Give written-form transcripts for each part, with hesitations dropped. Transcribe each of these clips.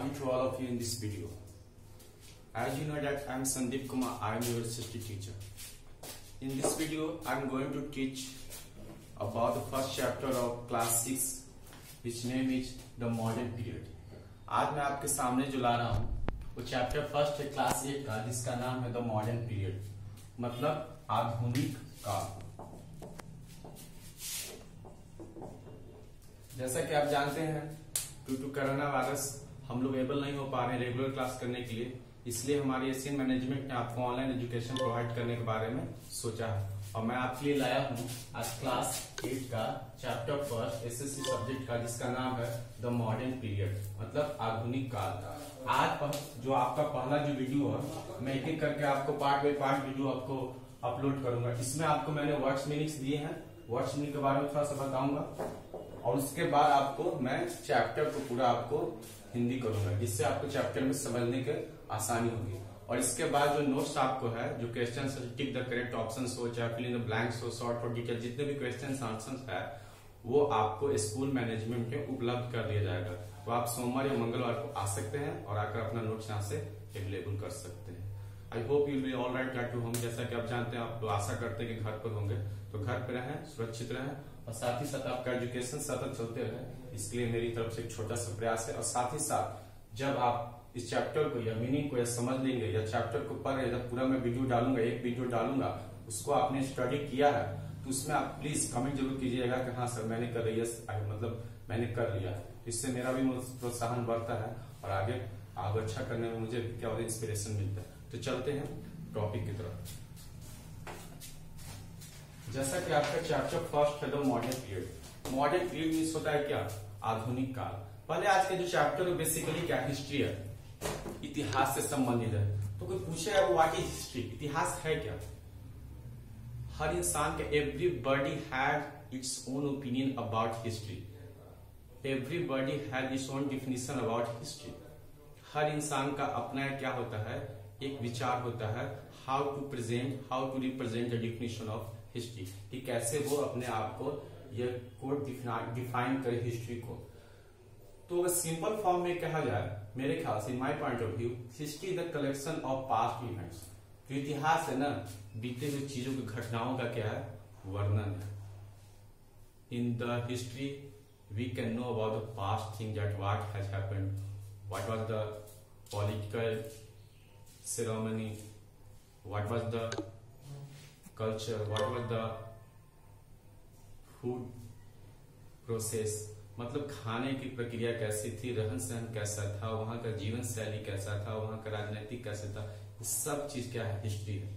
morning to all of you in this video. As you know that I am Sandeep Kumar, I am your history teacher. In this video, I am going to teach about the first chapter of class 6, which name is the modern period. आज मैं आपके सामने जो ला रहा हूँ वो chapter first है class 8 का, जिसका नाम है द मॉडर्न पीरियड, मतलब आधुनिक काल। जैसा कि आप जानते हैं, ड्यू टू कोरोना वायरस हम लोग एबल नहीं हो पा रहे हैं रेगुलर क्लास करने के लिए, इसलिए हमारी एशियन मैनेजमेंट ने आपको ऑनलाइन एजुकेशन प्रोवाइड करने के बारे में सोचा है। और मैं आपके लिए लाया हूँ आज क्लास 8 का चैप्टर फर्स्ट एसएससी सब्जेक्ट का, जिसका नाम है द मॉडर्न पीरियड, मतलब आधुनिक काल। आज जो आपका पहला जो वीडियो है, मैं एक एक करके आपको पार्ट बाय पार्ट वीडियो आपको अपलोड करूंगा। इसमें आपको मैंने वर्ड्स मीनिंग्स दिए हैं, वर्ड्स मीनिंग के बारे में थोड़ा सा बताऊंगा, और उसके बाद आपको मैं चैप्टर को पूरा आपको हिंदी करूंगा, जिससे आपको चैप्टर में समझने के आसानी होगी। और इसके बाद जो नोट्स आपको है, जो question tick the correct option हो, चाहे फिल इन द ब्लैंक्स हो, शॉर्ट और डिटेल, जितने भी क्वेश्चन आंसर्स है वो आपको स्कूल मैनेजमेंट में उपलब्ध कर दिया जाएगा। तो आप सोमवार या मंगलवार को आ सकते हैं और आकर अपना नोट्स यहाँ से अवेलेबल कर सकते हैं। I hope you be all right at home. जैसा कि आप जानते हैं, आप तो आशा करते हैं कि घर पर होंगे, तो घर पर रहें, सुरक्षित रहें, और साथ ही साथ आपका एजुकेशन सतत चलते रहे, इसके लिए मेरी तरफ से एक छोटा सा प्रयास है। और साथ ही साथ जब आप इस चैप्टर को या मीनिंग को या समझ लेंगे, या चैप्टर को पढ़ रहे, जब पूरा मैं वीडियो डालूंगा, एक वीडियो डालूंगा, उसको आपने स्टडी किया है, तो उसमें आप प्लीज कमेंट जरूर कीजिएगा कि हाँ सर मैंने कर लिया, मतलब मैंने कर लिया। इससे मेरा भी प्रोत्साहन बढ़ता है और आगे अच्छा करने में मुझे क्या होता है, इंस्पिरेशन मिलता है। तो चलते हैं टॉपिक की तरफ। जैसा कि आपका चैप्टर फर्स्ट है the modern period. Modern period means होता है क्या? आधुनिक काल। पहले आज के जो चैप्टर है बेसिकली क्या हिस्ट्री है, इतिहास से संबंधित है। तो कोई पूछेगा व्हाट इज हिस्ट्री, इतिहास है क्या? हर इंसान का everybody had its own opinion about history, everybody had its own definition about history. हर इंसान का अपना क्या होता है, एक विचार होता है, how to represent the definition of history, कि कैसे वो अपने आप को ये कोड डिफाइन करे हिस्ट्री को। तो अगर सिंपल फॉर्म में कहा जाए, मेरे ख्याल से my point of view, history is the collection of past events. जो इतिहास है ना, बीते हुए चीजों की घटनाओं का क्या है, वर्णन है। In the history we can know about the past thing, that what has happened, what was the political ceremony, what was the culture, what was the food process, मतलब खाने की प्रक्रिया कैसी थी, रहन सहन कैसा था, वहां का जीवन शैली कैसा था, वहां का राजनीतिक कैसा था, सब चीज क्या है, हिस्ट्री है।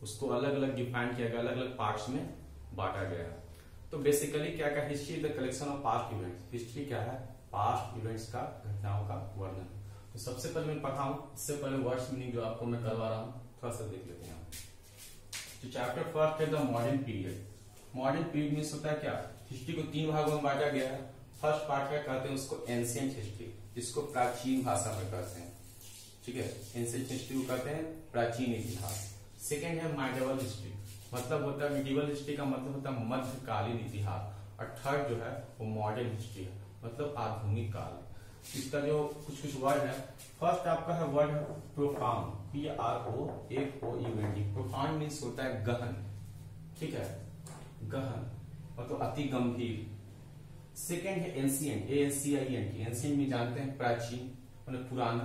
उसको अलग अलग डिफाइन किया गया, अलग अलग पार्ट्स में बांटा गया। तो बेसिकली क्या क्या, history the collection of past events. History क्या है, पास्ट इवेंट्स का, घटनाओं का वर्णन। तो सबसे पहले मैं पढ़ाऊं, इससे पहले वर्ड्स मीनिंग जो आपको मैं करवा रहा हूं, थोड़ा सा देख लेते हैं। तो चैप्टर फर्स्ट है the modern period. Modern period means होता है क्या, हिस्ट्री को 3 भागों में बांटा गया है। फर्स्ट पार्ट क्या कहते हैं उसको, एंशिएंट हिस्ट्री, जिसको प्राचीन भाषा में कहते हैं, ठीक है। एंशिएंट हिस्ट्री को कहते हैं प्राचीन इतिहास। सेकेंड है मिडिवल हिस्ट्री, मतलब होता है मिडिवल हिस्ट्री का मतलब होता है मध्यकालीन इतिहास। और थर्ड जो है वो मॉडर्न हिस्ट्री है, मतलब आधुनिक काल। इसका जो कुछ वर्ड है, फर्स्ट आपका है वर्ड है प्रोफाउंड, PROFOUND। प्रोफाउंड मीन्स होता है गहन, ठीक है, गहन मतलब अति गंभीर। सेकेंड है एंशिएंट, ANCIENT, एंशिएंट में जानते हैं प्राचीन मतलब पुराना।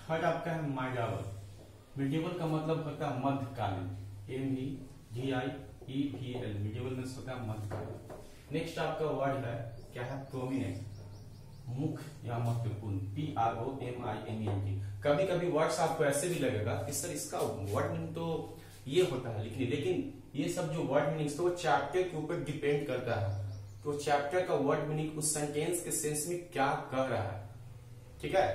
थर्ड आपका है मिडिवल, मिडिवल का मतलब होता है मध्यकालीन, MEDIEVL, मिडिवल मीन्स होता है मध्यकालीन। नेक्स्ट आपका वर्ड है क्या है, प्रोमिनेंट, मुख्य या महत्वपूर्ण, PROMINENT। कभी कभी वर्ड्स आपको ऐसे भी लगेगा कि सर इसका वर्ड मीनिंग तो ये होता है, लेकिन ये सब जो वर्ड मीनिंग तो वो चैप्टर के ऊपर डिपेंड करता है। तो चैप्टर का वर्ड मीनिंग उस सेंटेंस के सेंस में क्या कह रहा है, ठीक है।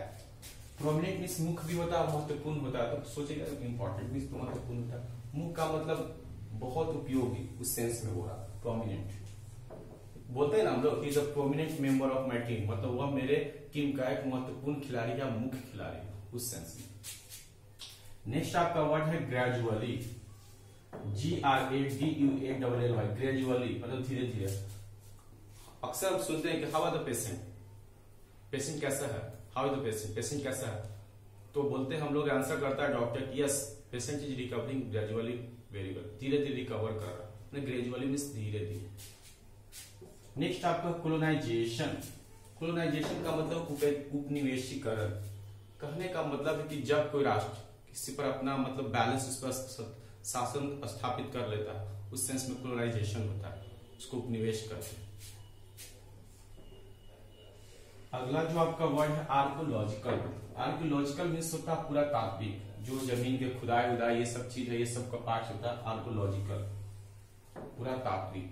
प्रोमिनेंट मीन्स मुख्य भी होता है, महत्वपूर्ण होता है। तो सोचेगा इंपॉर्टेंट मीन्स तो महत्वपूर्ण होता है, मुख्य का मतलब बहुत उपयोगी, उस सेंस में हो रहा। प्रोमिनेंट बोलते हैं ना हम लोग, is a prominent member of my team, मतलब वह मेरे टीम का एक महत्वपूर्ण खिलाड़ी या मुख्य खिलाड़ी, उस सेंस में। नेक्स्ट आपका वर्ड है ग्रेजुअली, GRADUALLY, ग्रेजुअली मतलब धीरे धीरे। अक्सर आप सुनते हैं कि how are the patient, patient कैसा है, how is the patient, patient कैसा है? तो बोलते हैं हम लोग, आंसर करता है doctor yes patient is recovering gradually very well, धीरे धीरे रिकवर कर रहा है, ग्रेजुअली मीन्स धीरे धीरे। नेक्स्ट आपका कोलोनाइजेशन। कोलोनाइजेशन का मतलब उपनिवेशीकरण। कहने का मतलब है कि जब कोई राष्ट्र किसी पर अपना मतलब बैलेंस, उस पर शासन स्थापित कर लेता है, उस सेंस में कोलोनाइजेशन होता है, उसको उपनिवेश करते हैं। अगला जो आपका वर्ड है आर्कोलॉजिकल। आर्कोलॉजिकल मीन्स होता है पूरा तात्विक, जो जमीन के खुदाई उदाई ये सब चीज है, ये सब का पार्ट होता है आर्कोलॉजिकल, पूरा तात्विक।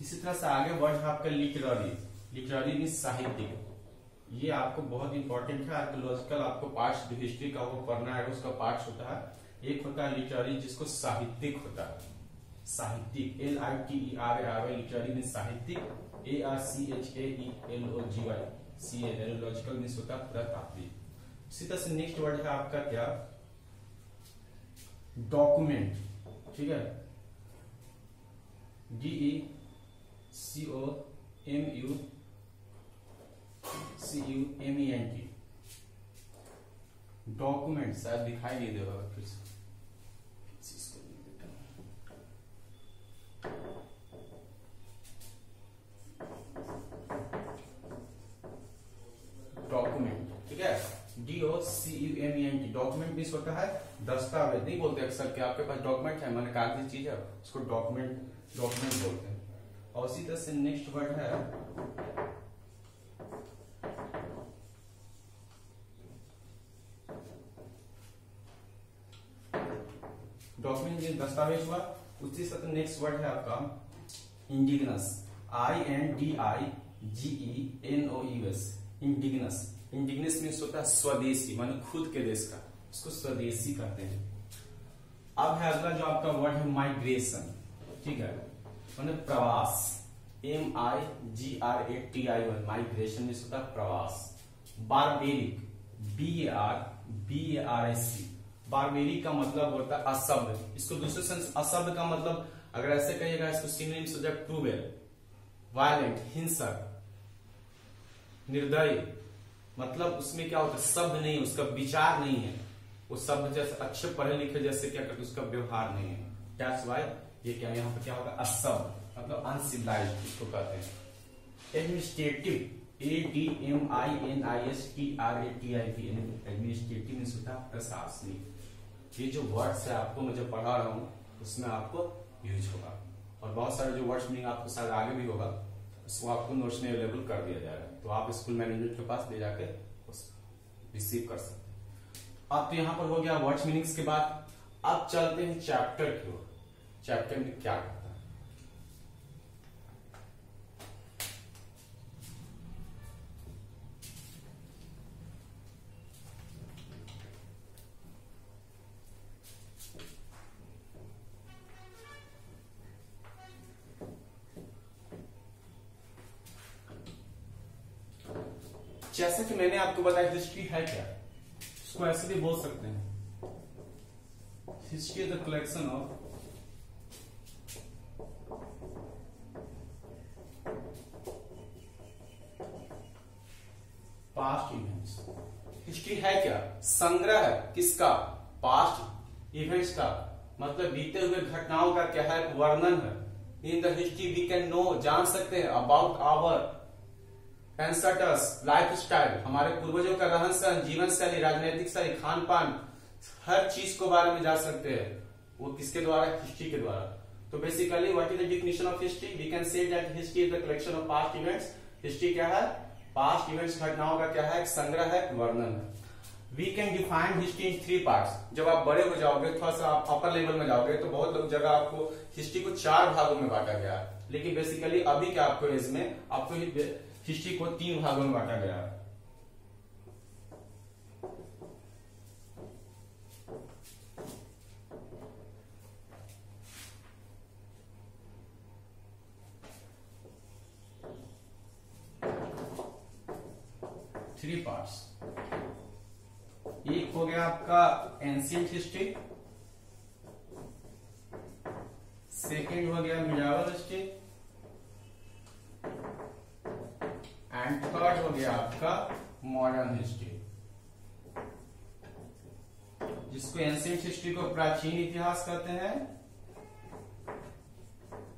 इसी तरह से आगे वर्ड है आपका लिटरेरी। लिटरेरी मीन्स साहित्यिक, ये आपको बहुत इंपॉर्टेंट है। आर्कोलॉजिकल आपको पार्ट्स जो हिस्ट्री का वो पढ़ना है, उसका पार्ट्स होता है। एक होता है लिटरेरी जिसको साहित्यिक होता है, साहित्यिक LITERARY, लिटरेरी मीन्स साहित्यिक, ARCHAELOGY, एलोलॉजिकल मीन्स होता है पूरा तात्विक। इसी तरह से नेक्स्ट वर्ड है आपका क्या, डॉक्यूमेंट, ठीक है, DECOMUCUMENT, डॉक्यूमेंट। शायद दिखाई नहीं देगा फिर से, डॉक्यूमेंट, ठीक है, DOCUMENT। डॉक्यूमेंट मीन्स होता है दस्तावेज। नहीं बोलते अक्सर कि आपके पास डॉक्यूमेंट है, मैंने कागजी चीज है, उसको डॉक्यूमेंट बोलते हैं। और इसी तरह से नेक्स्ट वर्ड है डॉक्यूमेंट, ये दस्तावेज हुआ। उसी तरह नेक्स्ट वर्ड है आपका indigenous, INDIGENOUS, indigenous. Indigenous means होता है स्वदेशी, माने खुद के देश का, उसको स्वदेशी कहते हैं। अब है अगला जो आपका वर्ड है माइग्रेशन, ठीक है, माने प्रवास, MIGRATION, माइग्रेशन मीन्स होता है प्रवास। बारबेरिक, BARBARIC, बारबेरिक का मतलब होता है असभ्य। इसको दूसरे सेंस असभ्य का मतलब अगर ऐसे कहिएगा, इसको सिनोनिम्स हो जाए क्रूएल, वायलेंट, हिंसक, निर्दयी। मतलब उसमें क्या होता है, सभ्य नहीं, उसका विचार नहीं है, वो सभ्य जैसे अच्छे पढ़े लिखे जैसे क्या करते, उसका व्यवहार नहीं है। दैट्स व्हाई ये क्या यहाँ पर क्या होगा, असभ्य, मतलब अनसिविलाइज्ड इसको कहते हैं। एडमिनिस्ट्रेटिव, ADMINISTRATIV, एडमिनिस्ट्रेटिव मीन्स होता है प्रशासनिक। ये जो वर्ड्स है आपको मैं जो पढ़ा रहा हूँ उसमें आपको यूज होगा, और बहुत सारे जो वर्ड्स मीनिंग आपको शायद आगे भी होगा, उसको आपको नोट्स में अवेलेबल कर दिया जाएगा, तो आप स्कूल मैनेजमेंट के पास ले जाके रिसीव कर सकते हैं। अब तो यहाँ पर हो गया वर्ड्स मीनिंग्स के बाद। अब चलते हैं चैप्टर की ओर। चैप्टर में क्या करता है, जैसा कि मैंने आपको बताया हिस्ट्री है क्या, इसको ऐसे भी बोल सकते हैं, history is the collection of past events. History है क्या, संग्रह है किसका, पास्ट इवेंट्स का, मतलब बीते हुए घटनाओं का क्या है, वर्णन है। In the history we can know, जान सकते हैं, अबाउट आवर एंसेस्टर्स लाइफस्टाइल, हमारे पूर्वजों का रहन सहन, जीवन शैली, राजनीतिक शैली, खान पान, हर चीज को बारे में जान सकते हैं। वो किसके द्वारा, हिस्ट्री के द्वारा। तो basically what is the definition of history, we can say that history is the collection of past events. History क्या है, पास्ट इवेंट्स, घटनाओं का क्या है, एक संग्रह है, वर्णन है। We can define history in 3 parts. जब आप बड़े हो जाओगे, थोड़ा सा आप अपर लेवल में जाओगे, तो बहुत लोग जगह आपको हिस्ट्री को 4 भागों में बांटा गया है, लेकिन बेसिकली अभी क्या आपको एज में आपको हिस्ट्री को 3 भागों में बांटा गया है। Three parts. एक हो गया आपका एंशिएंट हिस्ट्री, सेकेंड हो गया मिडावल हिस्ट्री, एंड थर्ड हो गया आपका मॉडर्न हिस्ट्री, जिसको एंशिएंट हिस्ट्री को प्राचीन इतिहास कहते हैं,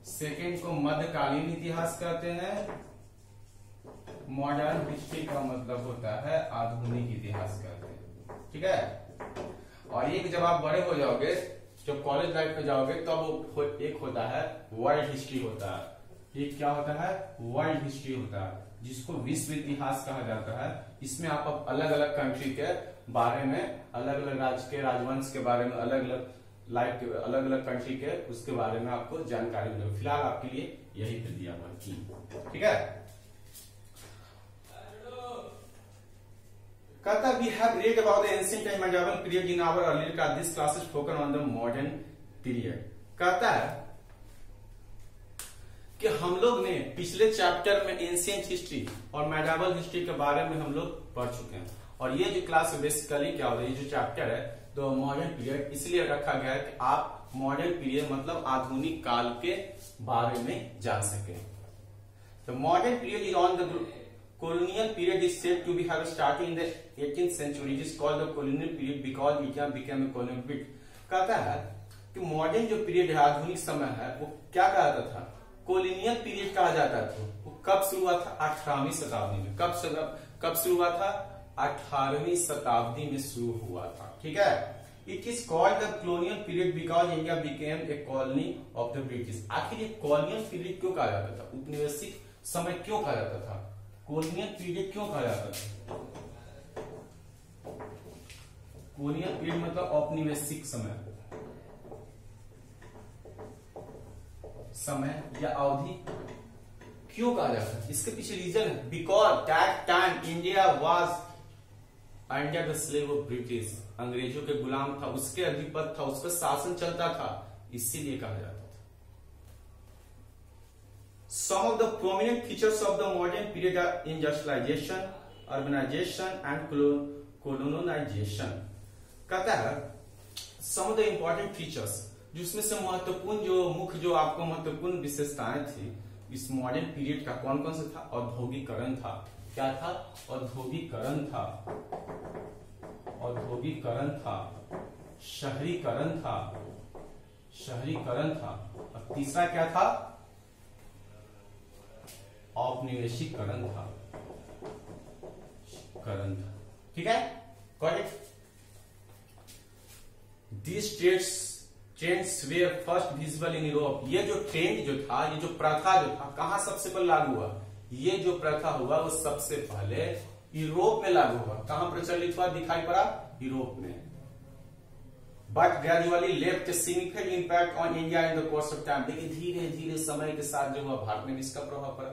सेकेंड को मध्यकालीन इतिहास कहते हैं, मॉडर्न हिस्ट्री का मतलब होता है आधुनिक इतिहास कहते हैं। ठीक है। और एक जब आप बड़े हो जाओगे, जब कॉलेज लाइफ में जाओगे, तब एक होता है वर्ल्ड हिस्ट्री होता है। एक क्या होता है? वर्ल्ड हिस्ट्री होता है, जिसको विश्व इतिहास कहा जाता है। इसमें आप अलग अलग कंट्री के बारे में, अलग अलग राज्य के राजवंश के बारे में, अलग अलग लाइफ के, अलग अलग कंट्री के उसके बारे में आपको जानकारी मिलेगी। फिलहाल आपके लिए यही कर दिया हुआ। ठीक है। कहता we have read about the ancient and medieval period in our earlier class. This class is focused on the modern period. कहता है कि हम लोग ने पिछले चैप्टर में एंशिएंट हिस्ट्री और मेडिवल हिस्ट्री के बारे में हम लोग पढ़ चुके हैं। और ये जो क्लास बेसिकली क्या होता है, ये जो चैप्टर है तो मॉडर्न पीरियड इसलिए रखा गया है कि आप मॉडर्न पीरियड मतलब आधुनिक काल के बारे में जान सके। तो modern period is on the colonial period is said to be have started in the 18th century. It is called the colonial period because India became a colonial period. कहता है कि मॉडर्न जो पीरियड है, आधुनिक समय है, वो क्या कहा जाता था? कोलोनियल पीरियड कहा जाता था। वो कब शुरू हुआ था? 18वीं शताब्दी में। कब शुरू हुआ था? 18वीं शताब्दी में शुरू हुआ था। ठीक है। It is called the colonial period because India became a colony of the British. आखिर ये colonial period क्यों कहा जाता था? उपनिवेशिक समय क्यों कहा जाता था? कोलोनियल पीरियड क्यों कहा जाता था? कोलोनियल पीरियड मतलब औपनिवेशिक समय या अवधि क्यों कहा जाता है? इसके पीछे रीजन है because that time India was under the slave of British. अंग्रेजों के गुलाम था, उसके अधिपत था, उस पर शासन चलता था, इसीलिए कहा जाता था। Some of the prominent features of the modern period are industrialization, urbanization and colonization. कहता है some of the important features, जिसमें से महत्वपूर्ण जो मुख्य जो आपको महत्वपूर्ण विशेषताएं थी इस मॉडर्न पीरियड का कौन कौन सा था? औद्योगिकरण था। क्या था? औद्योगिकरण था, औद्योगिकरण था, शहरीकरण था, और तीसरा क्या था? औपनिवेशिकरण था। ठीक है। Got it. This trends where first visible in Europe. ये जो ट्रेंड जो था, ये जो प्रथा जो था, कहां सबसे पहले लागू हुआ? ये जो प्रथा हुआ वो सबसे पहले यूरोप में लागू हुआ। कहां प्रचलित हुआ? दिखाई पड़ा यूरोप में। But gradually left a significant impact on India in the course of time. लेकिन धीरे धीरे समय के साथ जो हुआ, भारत में भी इसका प्रभाव पड़ा।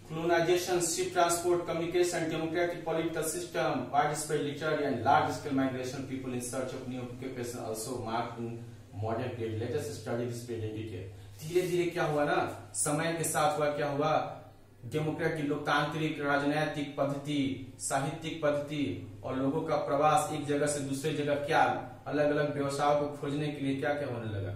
Colonization, ship transport, communication, democratic political system, widespread literacy and large-scale migration, people in search of new occupation also marked in modern period. Let us study this period in detail. धीरे धीरे क्या हुआ ना, समय के साथ हुआ क्या हुआ? डेमोक्रेटिक लोकतांत्रिक राजनैतिक पद्धति, साहित्यिक पद्धति और लोगों का प्रवास एक जगह से दूसरे जगह, क्या अलग अलग व्यवसायों को खोजने के लिए क्या क्या होने लगा?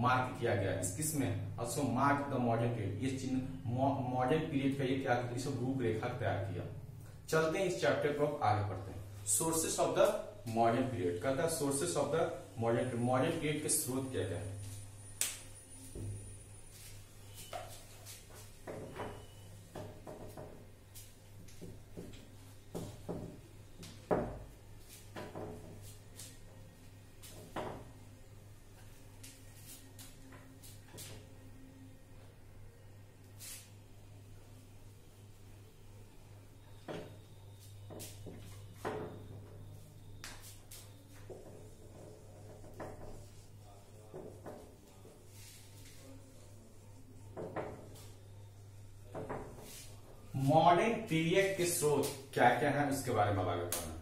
मार्क किया गया। किसमें? also mark the modern period। ये चिन्ह मॉडर्न पीरियड का ये क्या किया? इसे रूपरेखा तैयार किया। चलते हैं इस चैप्टर को आगे पढ़ते हैं। Sources of the modern period. कहता है sources of the modern period के स्रोत क्या क्या है? मॉडर्न पीरियड के स्रोत क्या क्या है उसके बारे में आगे पढ़ना।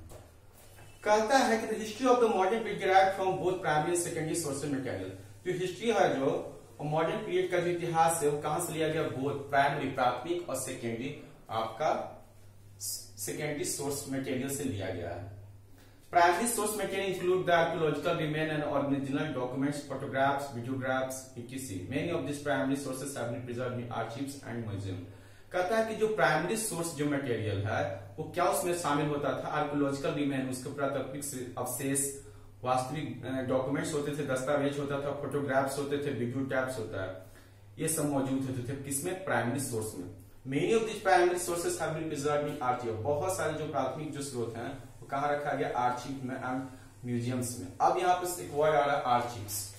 कहता है कि history of the modern period derived from both primary secondary sources material. जो हिस्ट्री है जो मॉडर्न पीरियड का जो इतिहास है वो कहां से लिया गया? बोथ प्राइमरी प्राथमिक और सेकेंडरी आपका सेकेंडरी सोर्स मटेरियल से लिया गया है। Primary source material include the archaeological remain and original documents, photographs, videographs, etc. Many of these primary sources have been preserved in archives and museums. कहता है कि जो प्राइमरी सोर्स जो मटेरियल है वो क्या उसमें शामिल होता था, आर्कियोलॉजिकल रिमेन, उसके प्राकृतिक अवशेष, वास्तविक डॉक्यूमेंट्स होते थे, दस्तावेज होता था, फोटोग्राफ्स होते थे, वीडियो टैप्स होता है, ये सब मौजूद होते थे किसमें, प्राइमरी सोर्स में। Many of this primary sources have been preserved in archive, बहुत सारे जो प्राथमिक जो स्रोत हैं वो कहाँ रखा गया, आर्चिव में एंड म्यूजियम्स में। अब यहाँ पे एक वर्ड आ रहा है आर्चिव्स।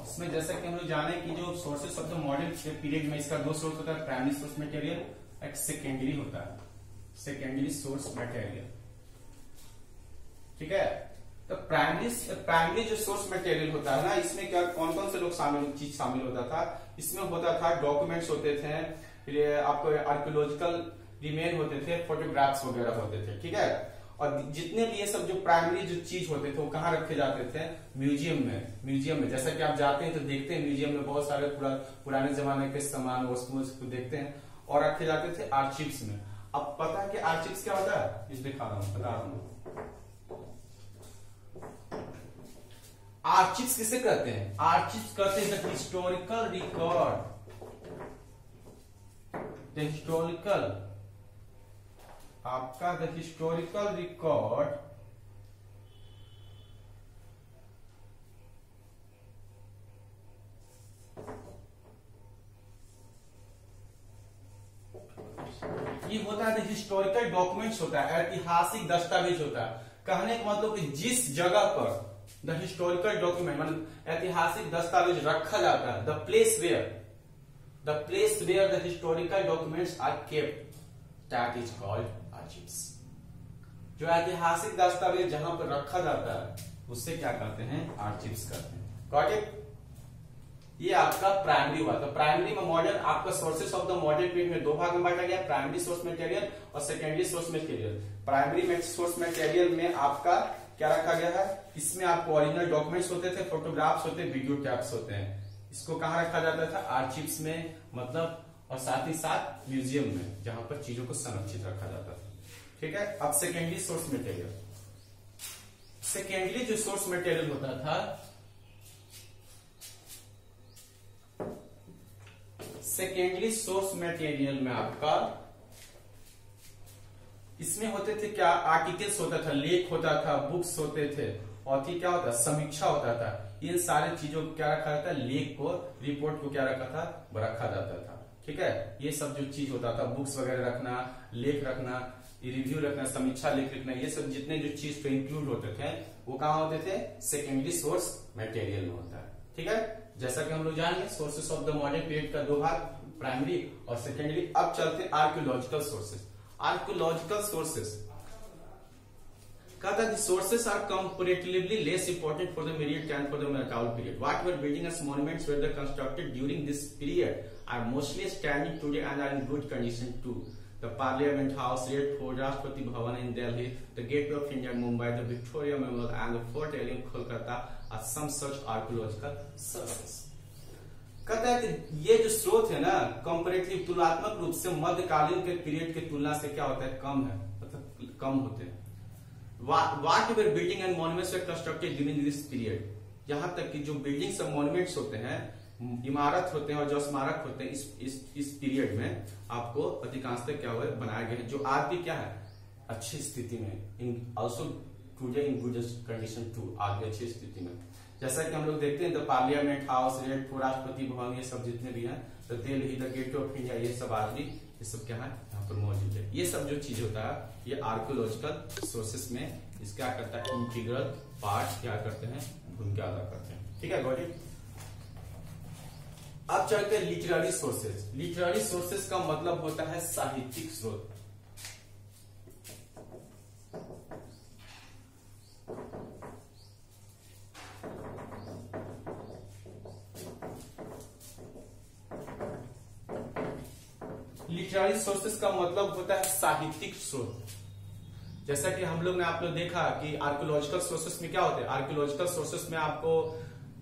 इसमें जैसा कि हम लोग जाने कि जो sources of the modern period में इसका दो सोर्स होता है, प्राइमरी सोर्स मटेरियल, एक सेकेंडरी होता है, सेकेंडरी सोर्स मटेरियल। ठीक है, तो प्राइमरी जो सोर्स मटेरियल होता है ना, इसमें क्या कौन कौन से लोग शामिल होता था, इसमें होता था डॉक्यूमेंट्स होते थे, फिर आपको आर्कियोलॉजिकल रिमेन होते थे, फोटोग्राफ्स वगैरह होते थे। ठीक है, और जितने भी ये सब जो प्राइमरी जो चीज होते थे वो कहाँ रखे जाते थे, म्यूजियम में। म्यूजियम में जैसा कि आप जाते हैं तो देखते हैं म्यूजियम में बहुत सारे पुराने जमाने के सामान वस्तुओं को देखते हैं, और रखे जाते थे आर्चिव्स में। अब पता है कि आर्चिव्स क्या होता है, इस दिखा रहा हूं, बता रहा हूं। आर्चिव्स किसे कहते हैं, आर्चिव्स कहते हैं the historical record, the historical, आपका द हिस्टोरिकल रिकॉर्ड ये होता है, द हिस्टोरिकल डॉक्यूमेंट्स होता है, ऐतिहासिक दस्तावेज होता है। कहने का मतलब कि जिस जगह पर द हिस्टोरिकल डॉक्यूमेंट मतलब ऐतिहासिक दस्तावेज रखा जाता है, the place where the historical documents are kept, that is called archives. जो ऐतिहासिक दस्तावेज जहां पर रखा जाता है उससे क्या कहते हैं, आर्चिव्स कहते हैं। Got it? ये आपका प्राइमरी हुआ। तो प्राइमरी में मॉडर्न आपका sources of the modern period में दो भाग में बांटा गया, प्राइमरी सोर्स मटेरियल और secondary source material. Primary source material में आपका क्या रखा गया है, इसमें आपको ओरिजिनल डॉक्यूमेंट्स होते थे, फोटोग्राफ्स होते, वीडियो टैप्स होते हैं। इसको कहाँ रखा जाता था, आर्चिव्स में, मतलब, और साथ ही साथ म्यूजियम में, जहां पर चीजों को संरक्षित रखा जाता था। ठीक है, अब सेकेंडरी सोर्स मटेरियल। सेकेंडरी जो सोर्स मटेरियल होता था, सेकेंडरी सोर्स मटेरियल में आपका इसमें होते थे क्या, आर्टिकल्स होता था, लेख होता था, बुक्स होते थे, और क्या होता, समीक्षा होता था। इन सारे चीजों को क्या रखा जाता है, लेख को, रिपोर्ट को क्या रखा जाता था। ठीक है, ये सब जो चीज होता था, बुक्स वगैरह रखना, लेख रखना, रिव्यू रखना, समीक्षा लेख रखना, ये सब जितने जो चीज पे इंक्लूड होते थे वो कहाँ होते थे, सेकेंडरी सोर्स मटेरियल में होता है। ठीक है, जैसा कि हम लोग जानेंगे sources of the modern period का दो भाग, प्राइमरी और सेकेंडरी। अब चलते हैं आर्कियोलॉजिकल सोर्सेस। आर्कियोलॉजिकल सोर्सेस कहता है the sources are comparatively less important for the Median than for the Mercantile period. Whatever buildings and monuments were constructed during this period are mostly standing today and are in good condition too. The Parliament House, Red Fort, Rashtrapati Bhavan in Delhi, the Gateway of India in Mumbai, the Victoria Memorial and the Fort William Kolkata are some such archaeological sources. कहता है कि ये जो स्रोत है ना, comparative तुलनात्मक रूप से मध्यकालीन के पीरियड की तुलना से क्या होता है, कम है, मतलब कम होते हैं। Whatever building and monuments were constructed during this period, यहाँ तक कि जो बिल्डिंग्स और मॉन्यूमेंट्स होते हैं, इमारत होते हैं और जो स्मारक होते हैं, इस पीरियड में आपको अधिकांशतः क्या हुआ बनाए गए हैं, जो आज भी क्या है, अच्छी स्थिति में, in also today in good condition too, आज भी अच्छी स्थिति में। जैसा कि हम लोग देखते हैं the parliament house, red fort, Rashtrapati Bhavan, ये सब जितने भी हैं, the Delhi, the gateway of India, ये सब आज भी, ये सब क्या है, यहाँ पर मौजूद है। ये सब जो चीज होता है ये आर्कियोलॉजिकल सोर्सेस में इसका करता है इंटीग्रल पार्ट, क्या करते हैं, भूमिका अदा करते हैं। ठीक है, गॉट इट? अब चलते हैं लिटरेरी सोर्सेस। लिटरेरी सोर्सेस का मतलब होता है साहित्यिक स्रोत। लिटरेरी सोर्सेस का मतलब होता है साहित्यिक स्रोत। जैसा कि हम लोग ने आप लोग देखा कि आर्कियोलॉजिकल सोर्सेस में क्या होते हैं, आर्कियोलॉजिकल सोर्सेस में आपको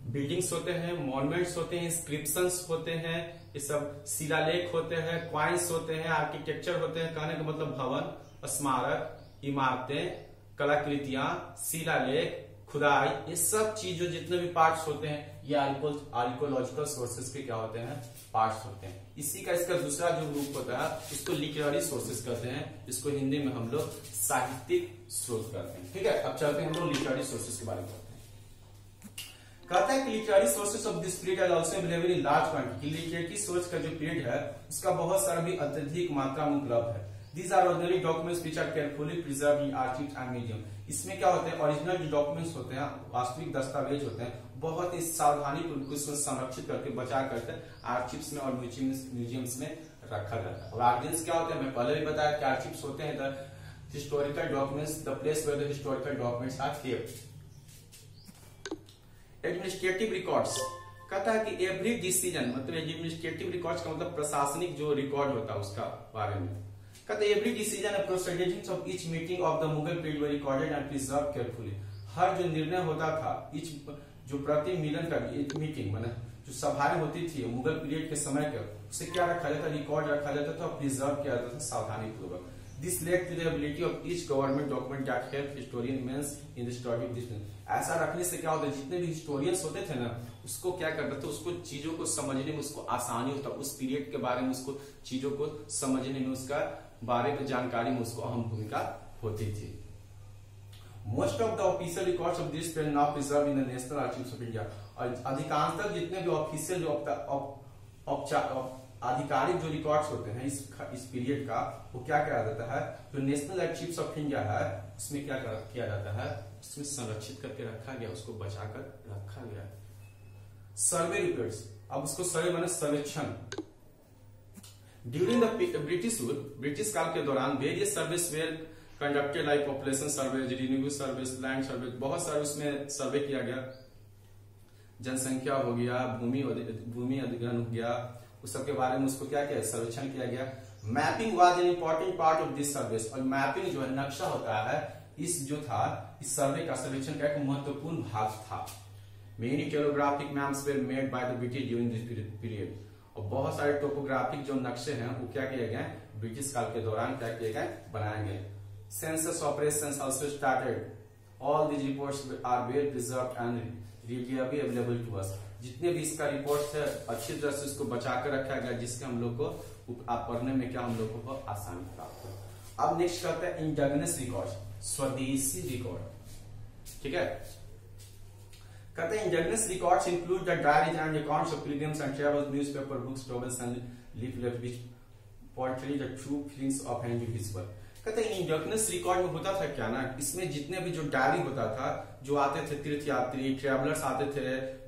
बिल्डिंग्स होते हैं, मॉन्यूमेंट्स होते हैं, इंस्क्रिप्शंस होते हैं, ये सब शिलालेख होते हैं, क्वाइंस होते हैं, आर्किटेक्चर होते हैं। कहने का मतलब भवन, स्मारक, इमारतें, कलाकृतियां, शिलालेख, खुदाई, ये सब चीज जो जितने भी पार्ट्स होते हैं ये आर्कियोलॉजिकल सोर्सेज के क्या होते हैं, पार्ट्स होते हैं। इसी का इसका दूसरा जो ग्रुप होता है इसको लिटरेरी सोर्सेज कहते हैं, इसको हिंदी में हम लोग साहित्यिक स्रोत कहते हैं। ठीक है, अब चलते हैं हम लोग लिटरेरी सोर्सेज के बारे में करते हैं। कहता है कि literary sources of this period are also available in large quantity. Literary source का जो पीरियड है उसका बहुत सारा भी अत्यधिक मात्रा में उपलब्ध है। These are ordinary documents which are carefully preserved in archives and museum. इसमें क्या होते हैं, ओरिजिनल जो डॉक्यूमेंट्स होते हैं, वास्तविक दस्तावेज होते हैं, बहुत ही सावधानी पूर्वक उसको संरक्षित करके बचा करके आर्चिव्स में और म्यूजियम्स में रखा जाता है। और आर्चिव्स क्या होते हैं, मैं पहले भी बताया कि आर्चिव्स होते हैं the historical documents, the place where the historical documents are kept. Administrative records कहता है कि एवरी डिसीजन, मतलब एडमिनिस्ट्रेटिव रिकॉर्ड्स का मतलब प्रशासनिक जो रिकॉर्ड होता है उसका बारे में। कहते हैं every decision and proceedings of each meeting of the Mughal period were recorded and preserved carefully. हर जो निर्णय होता था, ईच जो प्रति मिलन का मीटिंग माने जो सभाएं होती थी मुगल पीरियड के समय के, उसे क्या रखा जाता, रिकॉर्ड रखा जाता था, प्रिजर्व किया जाता था सावधानी पूर्वक। This led to the ability of each government document that help historians in the study of this. ऐसा रखने से क्या होता है, जितने भी हिस्टोरियंस होते थे ना, उसको क्या करते थे, उसको चीजों को समझने में उसको आसानी होता, उस पीरियड के बारे में उसको चीजों को समझने में, उसका बारे में जानकारी में उसको अहम भूमिका होती थी। Most of the official records of this period now preserved in the national archives of India. और अधिकांशतः जितने भी ऑफिशियल जो आधिकारिक जो रिकॉर्ड्स होते हैं इस पीरियड का, वो क्या किया जाता है, जो नेशनल आर्काइव्स ऑफ इंडिया है उसमें क्या किया जाता है, उसमें संरक्षित करके रखा गया, उसको बचाकर रखा गया। सर्वे रिपोर्ट्स, अब उसको सर्वे माने सर्वेक्षण। During the British rule, British काल के दौरान various surveys were conducted like population survey, renewal survey, land survey, बहुत सारे उसमें सर्वे किया गया। जनसंख्या हो गया, भूमि अधिग्रहण हो गया, उस सब के बारे में उसको क्या किया, सर्वेक्षण किया गया। Mapping was an important part of this service. और मैपिंग जो है, नक्शा होता है, इस जो था इस सर्वे का, सर्वेक्षण का एक महत्वपूर्ण भाग था। Many cartographic maps were made by the British during this period. और बहुत सारे टोपोग्राफिक जो नक्शे हैं वो क्या किए गए, ब्रिटिश काल के दौरान क्या किए गए, बनाए गए। Census operations also started. All these reports are well preserved and reliably available to us. जितने भी इसका रिपोर्ट्स है अच्छी तरह से इसको बचा कर रखा गया, जिससे हम लोग को पढ़ने में क्या हम लोगों को आसानी प्राप्त हो। अब नेक्स्ट करते हैं इंडिजिनस रिकॉर्ड, स्वदेशी रिकॉर्ड। ठीक है, कहते हैं indigenous records include the diaries and accounts of pilgrims and travels, newspaper, books, novels and leaflets which portray the true feelings of an individual. कहते हैं इंडिजिनस रिकॉर्ड में होता था क्या ना, इसमें जितने भी जो डायरी होता था, जो आते थे तीर्थयात्री, ट्रैवलर्स आते थे,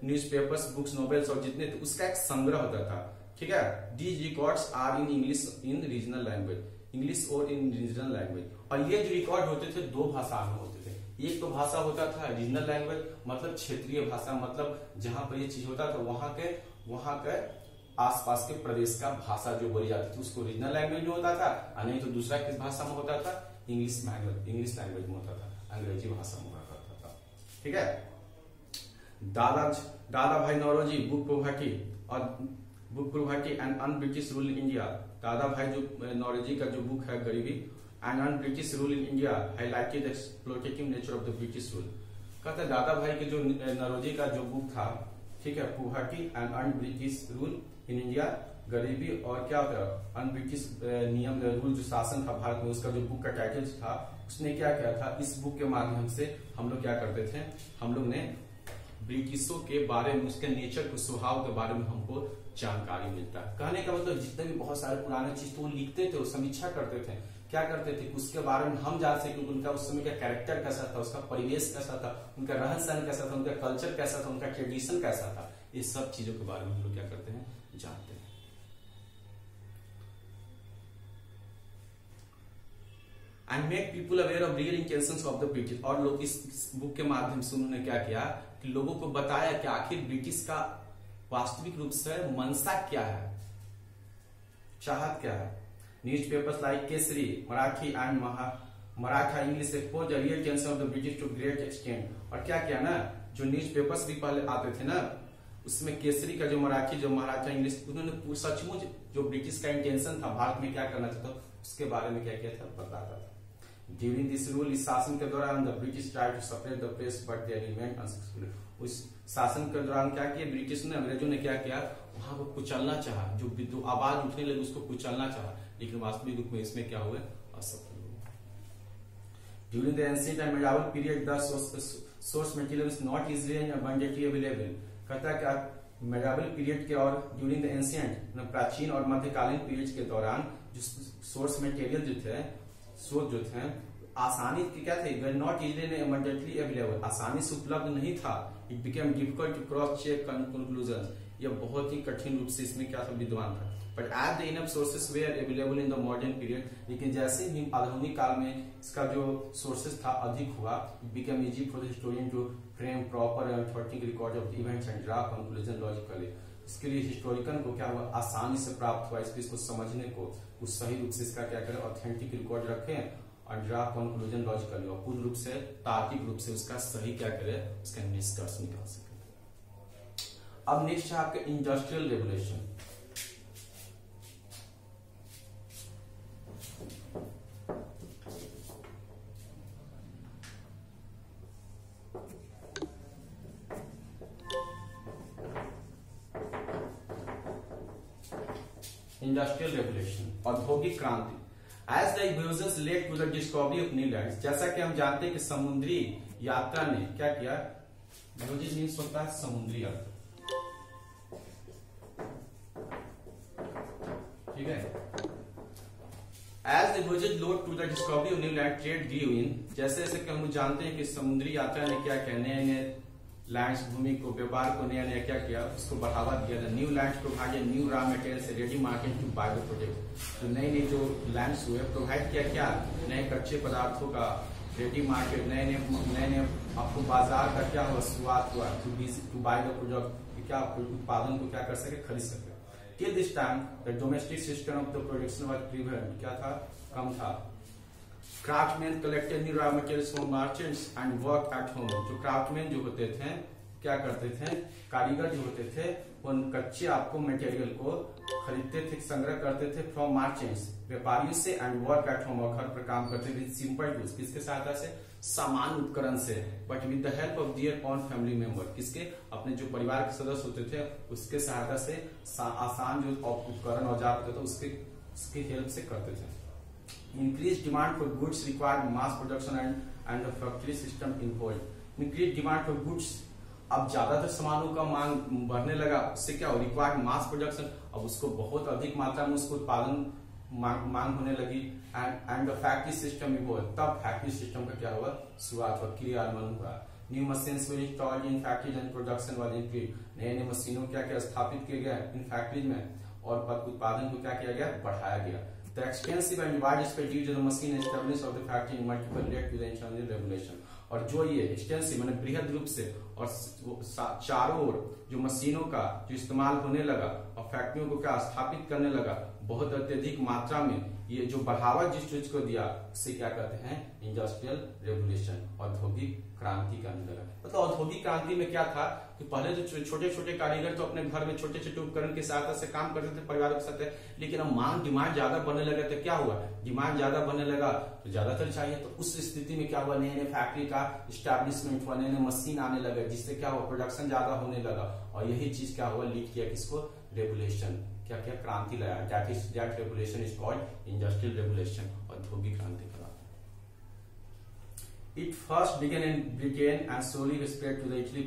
न्यूज़पेपर्स, बुक्स, नॉवेल्स और जितने थे, उसका एक संग्रह होता था। ठीक है, these records are in English in regional language, English और इन रीजनल लैंग्वेज। और ये जो रिकॉर्ड होते थे दो भाषा में होते थे। एक तो भाषा होता था रीजनल लैंग्वेज, मतलब क्षेत्रीय भाषा, मतलब जहां पर ये चीज होता था वहां के आसपास के प्रदेश का भाषा जो बोली जाती थी उसको रीजनल लैंग्वेज में होता था, और नहीं तो दूसरा किस भाषा में होता था, इंग्लिश लैंग्वेज में होता था, अंग्रेजी भाषा में होता था। ठीक है, Dadabhai Naoroji book poverty and un British rule in India. Dadabhai जो नौरोजी का जो बुक है गरीबी and un British rule in India highlighted exploitative nature of the British rule. कहते हैं दादा भाई के जो नौरोजी का जो बुक था, ठीक है, poverty and un British rule in India, गरीबी और क्या होता है अन ब्रिटिश नियम रूल, जो शासन था भारत में, उसका जो बुक का टाइटल था, उसने क्या किया था, इस बुक के माध्यम से हम लोग क्या करते थे, हम लोग ने ब्रिटिशों के बारे में, उसके नेचर के स्वभाव के बारे में हमको जानकारी मिलता है। कहने का मतलब जितने भी बहुत सारे पुराने चीज तो वो लिखते थे, वो समीक्षा करते थे, क्या करते थे, उसके बारे में हम जान सके उनका उस समय का कैरेक्टर कैसा था, उसका परिवेश कैसा था, उनका रहन सहन कैसा था, उनका कल्चर कैसा था, उनका ट्रेडिशन कैसा था, ये सब चीजों के बारे में हम लोग क्या करते हैं, जानते हैं। And make people aware of real intentions of the British. और लोग इस बुक के माध्यम से उन्होंने क्या किया कि लोगों को बताया कि आखिर ब्रिटिश का वास्तविक रूप से मंशा क्या है, चाहत क्या है। Newspapers like Kesari, Marathi and Maratha English expose the real intention of the British to great extent. और क्या किया ना, जो न्यूज़पेपर्स भी पहले आते थे ना, उसमें केसरी का जो मराठी जो महाराजा इंग्लिश, उन्होंने सचमुच जो ब्रिटिश का इंटेंशन था भारत में क्या करना चाहता उसके बारे में क्या किया था बताता था। ड्यूरिंग दिस रूल, इस शासन के दौरान the British try to separate the press but they remained unsuccessful. उस शासन के दौरान क्या किया ब्रिटिश ने, अंग्रेजों ने क्या किया, वहां पर कुचलना चाहा, जो आवाज उठने लगी उसको कुचलना चाहा, लेकिन वास्तविक रूप में इसमें क्या हुआ, असफल हुआ। During the ancient and medieval period the source material is not easily and abundantly available. कहता है क्या मेडिएवल पीरियड के और ड्यूरिंग द एंशिएंट प्राचीन और मध्यकालीन पीरियड के दौरान जो सोर्स मटेरियल जो थे, स्रोत जो थे, आसानी के क्या थे, not easily and abundantly available, आसानी से उपलब्ध नहीं था। It became difficult to cross check conclusion, यह बहुत ही कठिन रूप से इसमें क्या था, विद्वान था। But at the enough sources were available in the modern period, लेकिन जैसे ही आधुनिक काल में इसका जो सोर्सेस था अधिक हुआ, it became easy for the historian to frame proper and authentic record of events and draw conclusion logically. इसके लिए हिस्टोरिकन को क्या हुआ, आसानी से प्राप्त हुआ इसको समझने को, उस सही रूप से इसका क्या करें, ऑथेंटिक रिकॉर्ड रखें और ड्रा कंक्लूजन लॉजिकली, और पूर्ण रूप से तार्किक रूप से उसका सही क्या करें, उसका निष्कर्ष निकाल सके। अब नेक्स्ट है आपका इंडस्ट्रियल रेवोल्यूशन। इंडस्ट्रियल रेवोल्यूशन, औद्योगिक क्रांति। As the evolution led to the discovery of new lands, जैसा कि हम जानते हैं कि समुद्री यात्रा ने क्या किया, वोयेज मींस होता है समुद्री यात्रा, ठीक है। As the voyage led to the discovery of new land trade grew in, जैसे जैसे कि हम जानते हैं कि समुद्री यात्रा ने क्या किया, नए नए लैंड्स, भूमि को, व्यापार को नया नया क्या किया, उसको बढ़ावा दिया। New lands provided new raw material ready market to buy the product, तो नई नई जो लैंड्स हुए प्रोवाइड किया क्या, नए कच्चे पदार्थों का रेडी मार्केट, नए नए आपको बाजार का क्या हुआ, शुरुआत हुआ, टू बाय द प्रोडक्ट, क्या उत्पादन को क्या कर सके, खरीद सके। Till this time the domestic system of the production was prevalent, क्या था, कम था। Craftsman collected new raw materials from merchants and work at home, जो क्राफ्टमैन जो होते थे क्या करते थे, कारीगर जो होते थे, उन कच्चे आपको मटेरियल को खरीदते थे, संग्रह करते थे फ्रॉम मर्चेंट्स, व्यापारियों से, एंड वर्क एट होम, और घर पर काम करते थे सिंपल टूल्स, किसके सहायता से, सामान्य उपकरण से, but with the help of their own family member, किसके, अपने जो परिवार के सदस्य होते थे उसके सहायता से, आसान जो उपकरण औजार होते थे उसके हेल्प से करते थे। Increased demand for goods required mass production and the factory system involved. Increased demand for goods, अब ज्यादातर सामानों का मांग बढ़ने लगा, उससे क्या हो, रिक्वायर्ड मास प्रोडक्शन, अब उसको बहुत अधिक मात्रा में उसको उत्पादन मांग होने लगी, and the factory system evolve, तब फैक्ट्री सिस्टम का क्या हुआ, शुरुआत हुआ, क्रियान्वयन हुआ। New machines were installed in factories and production was increased, नए नए मशीनों क्या क्या स्थापित किए गए इन फैक्ट्रीज में, और उत्पादन को क्या किया गया, बढ़ाया गया। The extensive and widespread use of the machine established of the factory in multiple led to the internal revolution, और जो ये एक्सटेंसिव मैंने बृहद रूप से और चारों ओर जो मशीनों का जो इस्तेमाल होने लगा और फैक्ट्रियों को क्या स्थापित करने लगा बहुत अत्यधिक मात्रा में, ये जो बढ़ावा जिस चीज को दिया उसे क्या कहते हैं, इंडस्ट्रियल रेवोल्यूशन, औद्योगिक क्रांति का लगा। मतलब औद्योगिक क्रांति में क्या था कि पहले जो छोटे छोटे कारीगर तो अपने घर में छोटे छोटे उपकरण के सहायता से काम करते थे परिवार के साथ, लेकिन अब मांग डिमांड ज्यादा बढ़ने लगा तो क्या हुआ, डिमांड ज्यादा बढ़ने लगा तो ज्यादातर चाहिए, तो उस स्थिति में क्या हुआ, नए नए फैक्ट्री का स्टैब्लिशमेंट हुआ, नए नए मशीन आने लगे, जिससे क्या हुआ, प्रोडक्शन ज्यादा होने लगा, और यही चीज क्या हुआ, लीड किया किसको, रेवोल्यूशन, क्या क्या क्रांति लाया, that revolution is called industrial revolution, औद्योगिक क्रांति का। It first began in Britain and slowly spread to the Italy,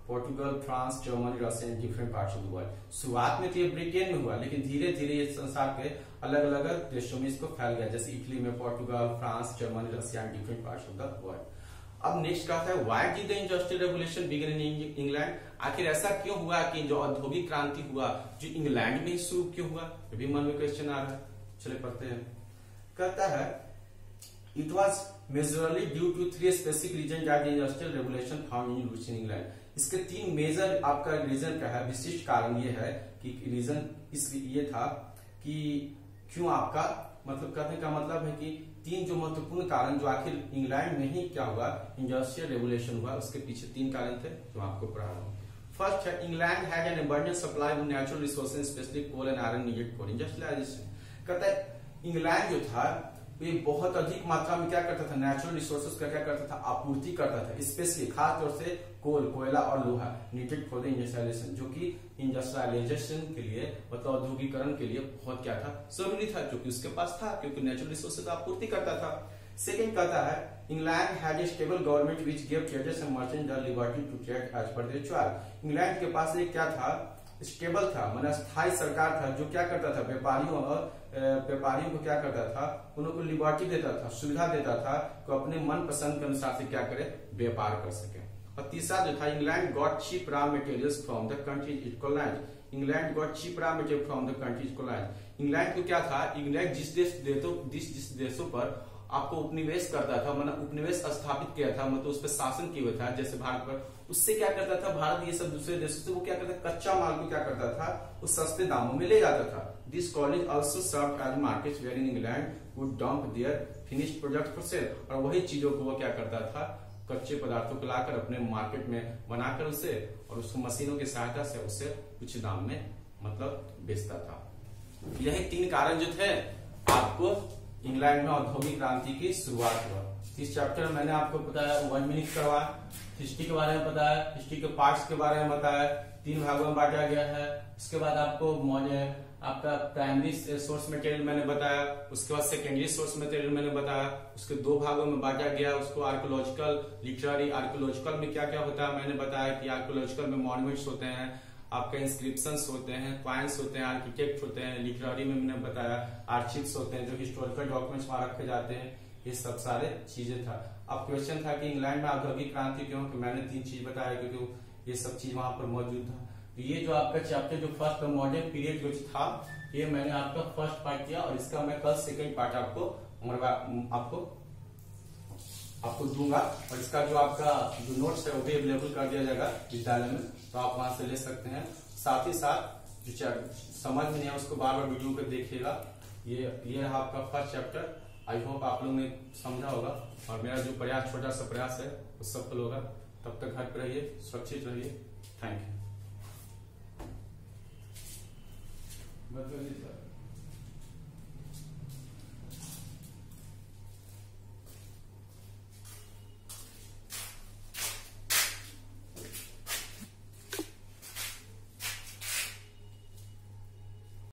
Portugal, France, Germany, Russia and different parts of the world. शुरुआत में तो ये ब्रिटेन में हुआ, लेकिन धीरे धीरे ये संसार के अलग अलग देशों में इसको फैल गया, जैसे इटली में, Portugal, France, Germany, Russia and different parts of the world. अब नेक्स्ट कहता है, why did the industrial revolution begin in England, आखिर ऐसा क्यों हुआ कि जो औद्योगिक क्रांति हुआ जो इंग्लैंड में ही शुरू क्यों हुआ, ये भी मन में क्वेश्चन आ रहा है, चले पढ़ते हैं। कहता है, it was majorly due to three specific reasons that the industrial revolution found in England. इसके तीन मेजर आपका रीजन का है, विशिष्ट कारण ये है कि रीजन ये था कि क्यों आपका मतलब कहने का मतलब है कि 3 जो महत्वपूर्ण कारण जो आखिर इंग्लैंड में ही क्या हुआ, इंडस्ट्रियल रेवोल्यूशन हुआ, उसके पीछे 3 कारण थे जो आपको पढ़ा रहा हूँ। फर्स्ट है, England had an abundant supply of natural resources specially coal and iron needed for industrialisation. कहता है इंग्लैंड जो था ये बहुत अधिक मात्रा में क्या करता था, नेचुरल रिसोर्सेज का क्या करता था, आपूर्ति करता था, स्पेशली खास तौर से कोल, कोयला और लोहा, नीडेड फॉर द इंडस्ट्रियलाइजेशन, जो कि इंडस्ट्रियलाइजेशन के लिए मतलब औद्योगिकरण के लिए बहुत क्या था, जरूरी था, क्योंकि उसके पास था, क्योंकि नेचुरल रिसोर्सेज आपूर्ति करता था। सेकेंड कहता है England had a stable government which give traders and merchants the liberty to trade as per their choice. England के पास एक क्या था, स्टेबल था, मतलब स्थायी सरकार था, जो क्या करता था, व्यापारियों को क्या करता था, उनको लिबर्टी देता था, सुविधा देता था कि अपने मन पसंद के अनुसार से क्या करे, व्यापार कर सके। और तीसरा जो था, England got cheap raw materials from the countries it colonised. England got cheap raw material from the countries colonised. England को क्या था, इंग्लैंड जिस देशों पर आपको उपनिवेश करता था, मतलब उपनिवेश स्थापित किया था, मतलब उस पर शासन किया हुआ था, जैसे भारत पर, उससे क्या करता था, भारत ये सब दूसरे देशों से वो क्या करता था, कच्चा माल को क्या करता था, वो सस्ते दामों में ले जाता था। This college also serve as market where in England would dump their finished product for sale. और वही चीजों को वो क्या करता था, कच्चे पदार्थों को लाकर अपने मार्केट में बनाकर उसे, और उसको मशीनों की सहायता से उसे कुछ दाम में मतलब बेचता था। यही 3 कारण जो थे आपको इंग्लैंड में औद्योगिक क्रांति की शुरुआत हुआ। इस चैप्टर में मैंने आपको बताया 1 मिनट करवाया, हिस्ट्री के बारे में बताया, हिस्ट्री के पार्ट्स के बारे में बताया, 3 भागों में बांटा गया है। उसके बाद आपको आपका प्राइमरी सोर्स मटेरियल मैंने बताया, उसके बाद सेकेंडरी सोर्स मटेरियल मैंने बताया, उसके 2 भागों में बांटा गया। उसको आर्कोलॉजिकल, लिटरेरी। आर्कोलॉजिकल में क्या क्या होता है मैंने बताया कि आर्कोलॉजिकल में मॉन्यूमेंट्स होते हैं, आपके इंस्क्रिप्शंस होते हैं, कॉइन्स होते हैं, आर्किटेक्ट होते हैं। लिटरेरी में मैंने बताया आर्चिव्स होते हैं, जो हिस्टोरिकल डॉक्यूमेंट्स वहां रखे जाते हैं। ये सब सारे चीजें था। अब क्वेश्चन था कि इंग्लैंड में औद्योगिक क्रांति क्यों, कि मैंने 3 चीज बताया, क्योंकि ये सब चीज वहां पर मौजूद था। तो ये जो आपका चैप्टर जो फर्स्ट मॉडर्न पीरियड जो था, ये मैंने आपका फर्स्ट पार्ट किया, और इसका मैं कल सेकेंड पार्ट आपको दूंगा। और इसका जो आपका जो नोट्स है वो भी अवेलेबल कर दिया जाएगा विद्यालय में, तो आप वहां से ले सकते हैं। साथ ही साथ जो समझ में नहीं है उसको बार बार वीडियो पे देखिएगा। ये है आपका फर्स्ट चैप्टर। आई होप आप लोगों ने समझा होगा, और मेरा जो प्रयास, छोटा सा प्रयास है, वो सफल होगा। तब तक घर पे रहिए, सुरक्षित रहिए। Thank you.